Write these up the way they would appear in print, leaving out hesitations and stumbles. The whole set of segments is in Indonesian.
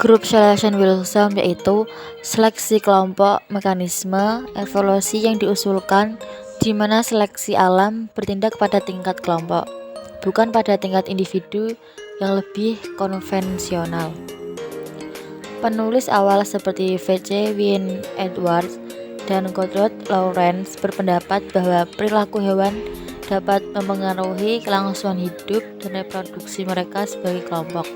Group Selection Wilson yaitu seleksi kelompok mekanisme evolusi yang diusulkan di mana seleksi alam bertindak pada tingkat kelompok, bukan pada tingkat individu yang lebih konvensional. Penulis awal seperti V.C. Wynne Edwards dan Godrod Lawrence berpendapat bahwa perilaku hewan dapat mempengaruhi kelangsungan hidup dan reproduksi mereka sebagai kelompok.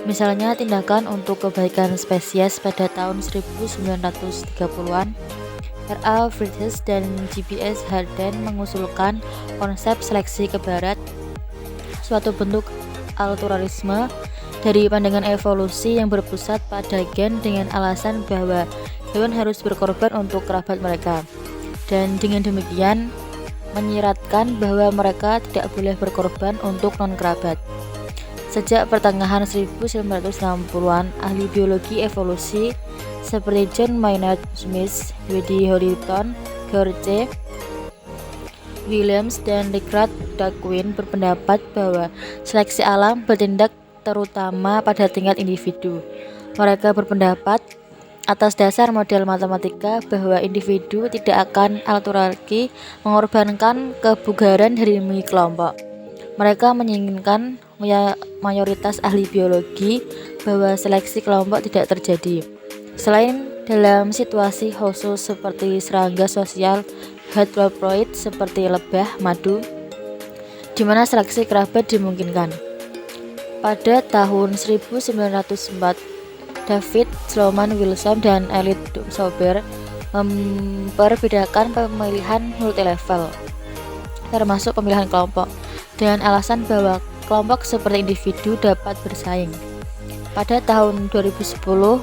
Misalnya tindakan untuk kebaikan spesies pada tahun 1930-an. R.A. Friedrichs dan J.B.S. Harden mengusulkan konsep seleksi ke barat, suatu bentuk altruisme dari pandangan evolusi yang berpusat pada gen dengan alasan bahwa hewan harus berkorban untuk kerabat mereka, dan dengan demikian menyiratkan bahwa mereka tidak boleh berkorban untuk non-kerabat. Sejak pertengahan 1960-an, ahli biologi evolusi seperti John Maynard Smith, W.D. Horton, George Williams, dan Richard Dawkins berpendapat bahwa seleksi alam bertindak terutama pada tingkat individu. Mereka berpendapat atas dasar model matematika bahwa individu tidak akan altruistik mengorbankan kebugaran demi kelompok. Mereka menginginkan mayoritas ahli biologi bahwa seleksi kelompok tidak terjadi, selain dalam situasi khusus seperti serangga sosial haploid seperti lebah madu, di mana seleksi kerabat dimungkinkan. Pada tahun 1904, David Sloman Wilson dan Elliot Sauber memperbedakan pemilihan multilevel, termasuk pemilihan kelompok, dengan alasan bahwa kelompok seperti individu dapat bersaing. Pada tahun 2010, 3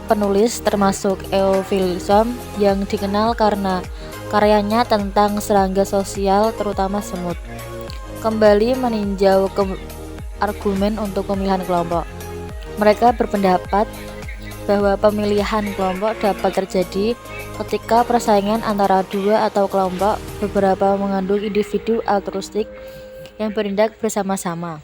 penulis termasuk E.O. Wilson yang dikenal karena karyanya tentang serangga sosial terutama semut, kembali meninjau argumen untuk pemilihan kelompok. Mereka berpendapat bahwa pemilihan kelompok dapat terjadi ketika persaingan antara dua atau kelompok beberapa mengandung individu altruistik yang bertindak bersama-sama.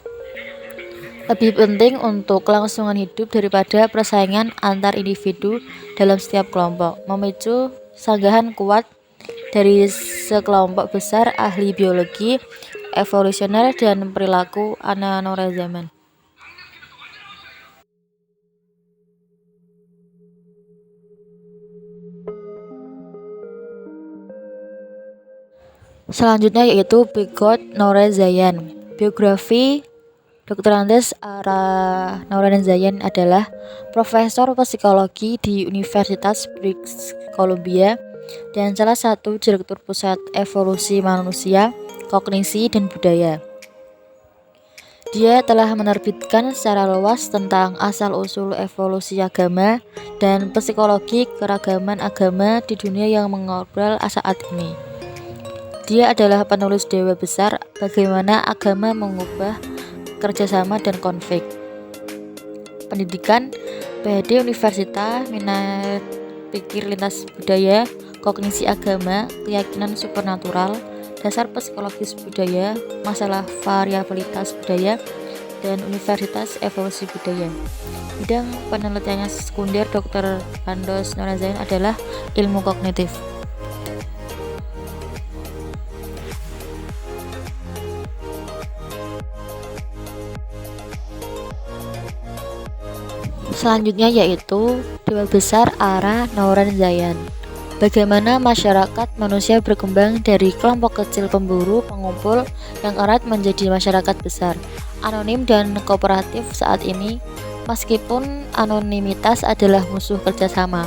Lebih penting untuk kelangsungan hidup daripada persaingan antar individu dalam setiap kelompok, memicu sanggahan kuat dari sekelompok besar ahli biologi evolusioner dan perilaku anak-anak zaman. Selanjutnya yaitu Bigot Noren-Zayan. Biografi Dr. Andes Ara Noren-Zayan adalah profesor psikologi di Universitas British Columbia dan salah satu direktur pusat evolusi manusia, kognisi, dan budaya. Dia telah menerbitkan secara luas tentang asal-usul evolusi agama dan psikologi keragaman agama di dunia yang mengobrol saat ini. Dia adalah penulis Dewa Besar, Bagaimana Agama Mengubah Kerjasama dan Konflik. Pendidikan PhD Universitas, minat pikir lintas budaya, kognisi agama, keyakinan supernatural, dasar psikologis budaya, masalah variabilitas budaya, dan Universitas Evolusi Budaya. Bidang penelitiannya sekunder Dr. Andos Noren-Zayan adalah ilmu kognitif. Selanjutnya yaitu Dewa Besar Ara Noren-Zayan. Bagaimana masyarakat manusia berkembang dari kelompok kecil pemburu pengumpul yang erat menjadi masyarakat besar, anonim dan kooperatif saat ini, meskipun anonimitas adalah musuh kerjasama.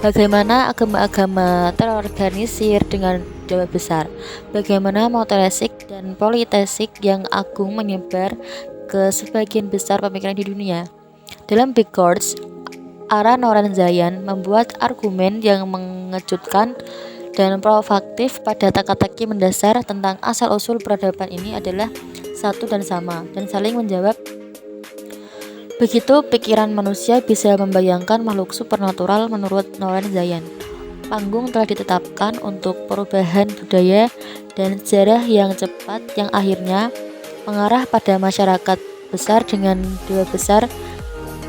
Bagaimana agama-agama terorganisir dengan Dewa Besar. Bagaimana monoteisik dan politeisik yang agung menyebar ke sebagian besar pemikiran di dunia. Dalam Big Gourds, Ara Noren-Zayan membuat argumen yang mengejutkan dan provokatif pada teka-teki mendasar tentang asal-usul peradaban ini adalah satu dan sama dan saling menjawab. Begitu pikiran manusia bisa membayangkan makhluk supernatural menurut Noren-Zayan. Panggung telah ditetapkan untuk perubahan budaya dan sejarah yang cepat yang akhirnya mengarah pada masyarakat besar dengan Dewa Besar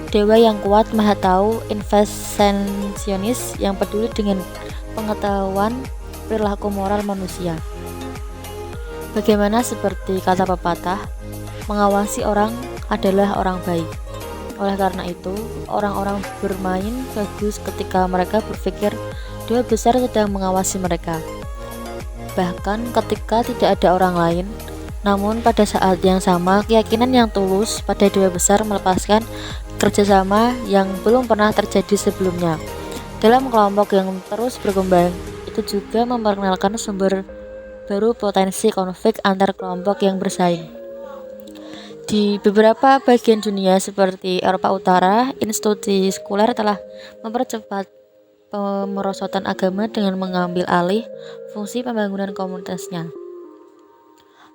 dewa yang kuat, maha tahu, inventasionis yang peduli dengan pengetahuan perilaku moral manusia. Bagaimana seperti kata pepatah, mengawasi orang adalah orang baik. Oleh karena itu, orang-orang bermain bagus ketika mereka berpikir dewa besar sedang mengawasi mereka, bahkan ketika tidak ada orang lain. Namun pada saat yang sama, keyakinan yang tulus pada dewa besar melepaskan kerjasama yang belum pernah terjadi sebelumnya. Dalam kelompok yang terus berkembang, itu juga memperkenalkan sumber baru potensi konflik antar kelompok yang bersaing. Di beberapa bagian dunia seperti Eropa Utara, institusi sekuler telah mempercepat pemerosotan agama dengan mengambil alih fungsi pembangunan komunitasnya.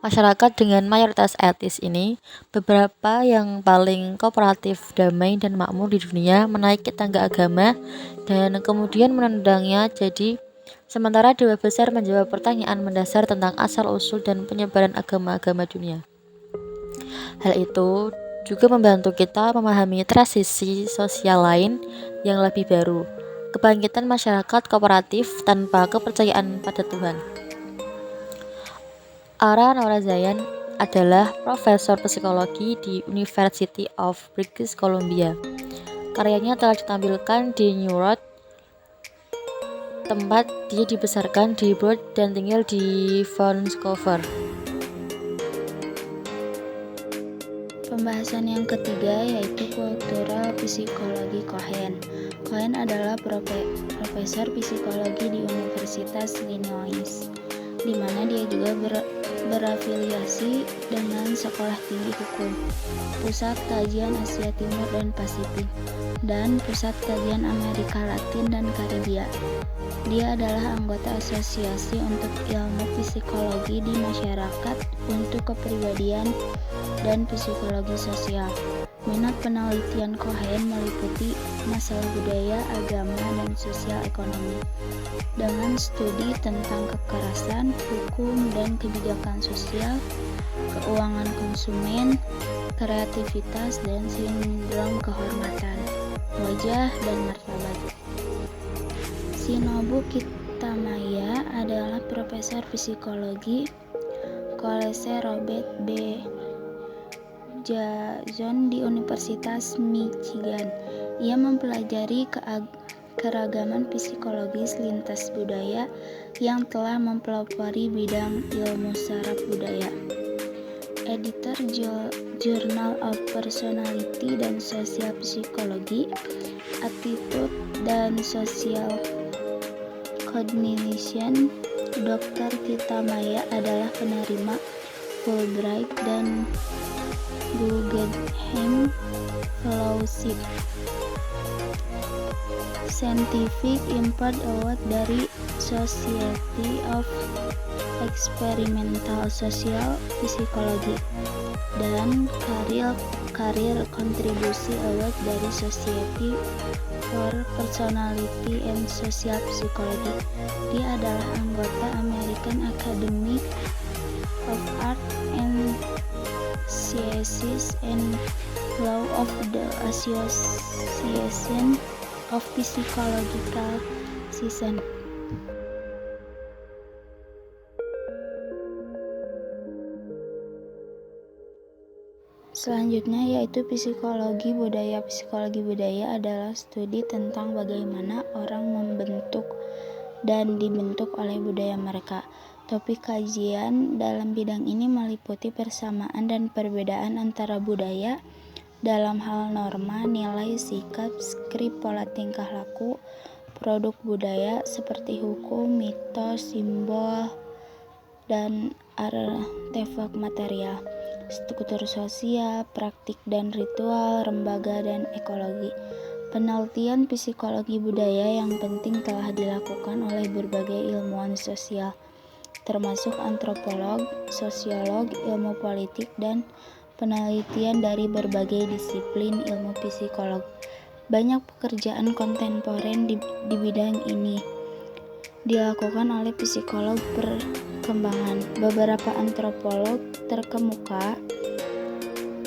Masyarakat dengan mayoritas etis ini, beberapa yang paling kooperatif, damai, dan makmur di dunia, menaiki tangga agama dan kemudian menendangnya. Jadi, sementara dewa besar menjawab pertanyaan mendasar tentang asal-usul dan penyebaran agama-agama dunia. Hal itu juga membantu kita memahami transisi sosial lain yang lebih baru, kebangkitan masyarakat kooperatif tanpa kepercayaan pada Tuhan. Ara Norazayan adalah profesor psikologi di University of British Columbia. Karyanya telah ditampilkan di New York, tempat dia dibesarkan di Broad dan tinggal di Vancouver. Pembahasan yang ketiga yaitu kultural psikologi Cohen. Cohen adalah profesor psikologi di Universitas Illinois, di mana dia juga berafiliasi dengan Sekolah Tinggi Hukum, Pusat Kajian Asia Timur dan Pasifik, dan Pusat Kajian Amerika Latin dan Karibia. Dia adalah anggota Asosiasi untuk Ilmu Psikologi di Masyarakat untuk Kepribadian dan Psikologi Sosial. Minat penelitian Cohen meliputi masalah budaya, agama, dan sosial ekonomi, dengan studi tentang kekerasan, hukum dan kebijakan sosial, keuangan konsumen, kreativitas, dan sindrom kehormatan, wajah, dan martabat. Shinobu Kitamaya adalah profesor psikologi College Robert B. Jason di Universitas Michigan. Ia mempelajari keragaman psikologis lintas budaya yang telah mempelopori bidang ilmu saraf budaya. Editor Journal of Personality dan Social Psychology, Attitude dan Social Cognition. Dr. Kitamaya adalah penerima Fulbright dan Guggenheim Fellowship, Scientific Impact Award dari Society of Experimental Social Psychology, dan Career Contribution Award dari Society for Personality and Social Psychology. Dia adalah anggota American Academy of Art and Sciences and Law of the Association of Psychological Sciences. Selanjutnya yaitu psikologi budaya. Psikologi budaya adalah studi tentang bagaimana orang membentuk dan dibentuk oleh budaya mereka. Topik kajian dalam bidang ini meliputi persamaan dan perbedaan antara budaya dalam hal norma, nilai, sikap, skrip, pola tingkah laku, produk budaya seperti hukum, mitos, simbol, dan artefak material, struktur sosial, praktik dan ritual, lembaga, dan ekologi. Penelitian psikologi budaya yang penting telah dilakukan oleh berbagai ilmuwan sosial, termasuk antropolog, sosiolog, ilmu politik, dan penelitian dari berbagai disiplin ilmu psikolog. Banyak pekerjaan kontemporer di bidang ini dilakukan oleh psikolog perkembangan. Beberapa antropolog terkemuka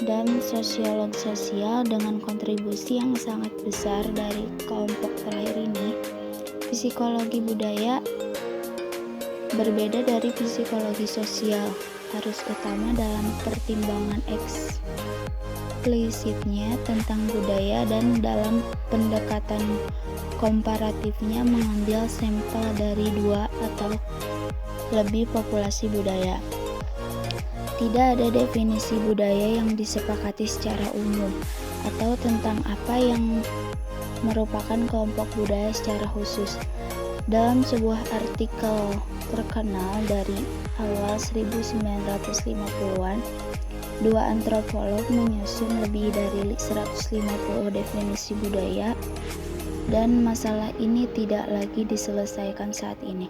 dan sosiolog sosial dengan kontribusi yang sangat besar dari kelompok terakhir ini. Psikologi budaya berbeda dari psikologi sosial, harus utama dalam pertimbangan eksplisitnya tentang budaya dan dalam pendekatan komparatifnya mengambil sampel dari 2 atau lebih populasi budaya. Tidak ada definisi budaya yang disepakati secara umum atau tentang apa yang merupakan kelompok budaya secara khusus. Dalam sebuah artikel terkenal dari awal 1950-an, 2 antropolog menyusun lebih dari 150 definisi budaya, dan masalah ini tidak lagi diselesaikan saat ini.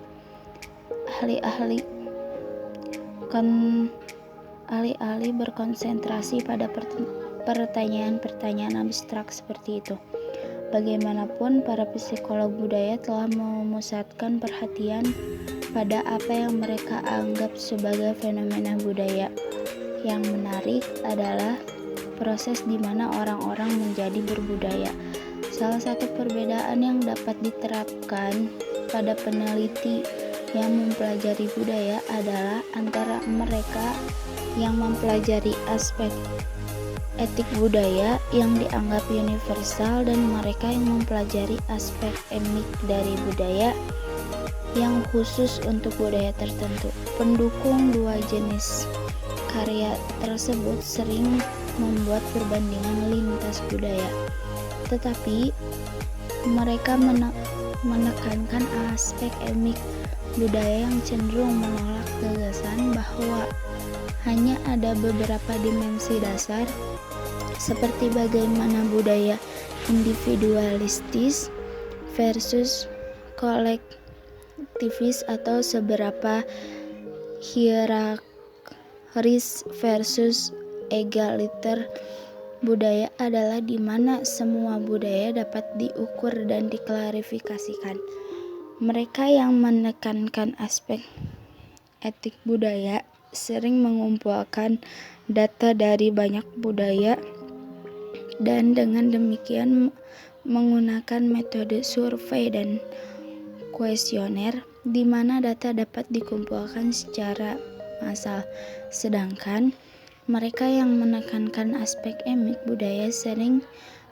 Alih-alih berkonsentrasi pada pertanyaan-pertanyaan abstrak seperti itu. Bagaimanapun, para psikolog budaya telah memusatkan perhatian pada apa yang mereka anggap sebagai fenomena budaya. Yang menarik adalah proses di mana orang-orang menjadi berbudaya. Salah satu perbedaan yang dapat diterapkan pada peneliti yang mempelajari budaya adalah antara mereka yang mempelajari aspek etik budaya yang dianggap universal dan mereka yang mempelajari aspek emik dari budaya yang khusus untuk budaya tertentu. Pendukung 2 jenis karya tersebut sering membuat perbandingan lintas budaya, tetapi mereka menekankan aspek emik budaya yang cenderung menolak gagasan bahwa hanya ada beberapa dimensi dasar seperti bagaimana budaya individualistis versus kolektivis atau seberapa hierarkis versus egaliter. Budaya adalah di mana semua budaya dapat diukur dan diklarifikasikan. Mereka yang menekankan aspek etik budaya sering mengumpulkan data dari banyak budaya dan dengan demikian menggunakan metode survei dan kuesioner di mana data dapat dikumpulkan secara massal. Sedangkan mereka yang menekankan aspek emik budaya sering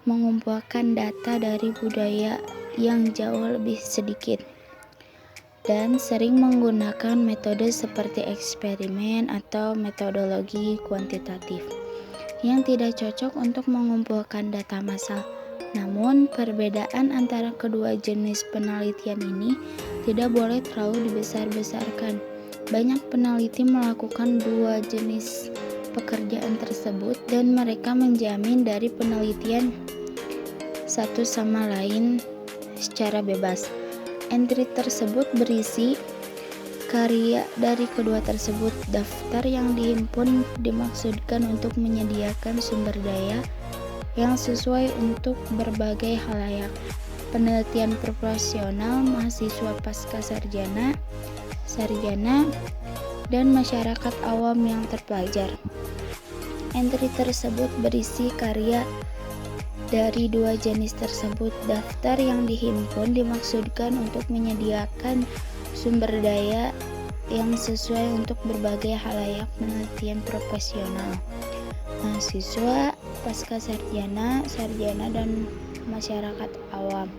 mengumpulkan data dari budaya yang jauh lebih sedikit dan sering menggunakan metode seperti eksperimen atau metodologi kuantitatif yang tidak cocok untuk mengumpulkan data massal. Namun, perbedaan antara kedua jenis penelitian ini tidak boleh terlalu dibesar-besarkan. Banyak peneliti melakukan 2 jenis pekerjaan tersebut dan mereka menjamin dari penelitian satu sama lain secara bebas. Entry tersebut berisi karya dari kedua tersebut. Daftar yang dihimpun dimaksudkan untuk menyediakan sumber daya yang sesuai untuk berbagai halayak. Penelitian proporsional mahasiswa pasca sarjana, dan masyarakat awam yang terpelajar. Entry tersebut berisi karya dari 2 jenis tersebut. Daftar yang dihimpun dimaksudkan untuk menyediakan sumber daya yang sesuai untuk berbagai halayak penelitian profesional, mahasiswa, pasca sarjana, dan masyarakat awam.